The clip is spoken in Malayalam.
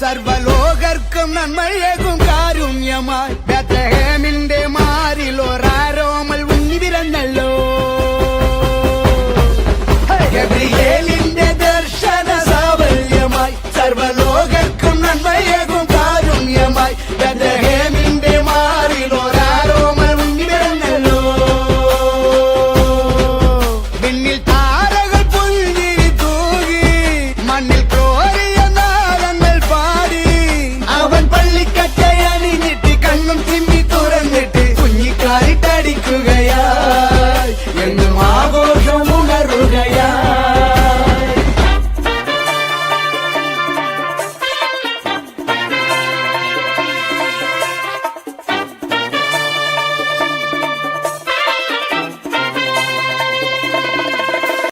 സർവലോകർക്കും നന്മയേകും കാരുണ്യമായി ബേത്ലഹേമിന്റെ മാറിൽ ഒരാരോമൽ ഉണ്ണി പിറന്നല്ലോ. ഗബ്രിയേലിന്റെ ദർശന സാഫല്യമായി സർവലോകർക്കും നന്മയേകും കാരുണ്യമായി ബേത്ലഹേമിന്റെ മാറിൽ ഒരാരോമൽ ഉണ്ണി പിറന്നല്ലോ. വിണ്ണിൽ താരകൾ പുഞ്ചിരി തൂകി മണ്ണിൽ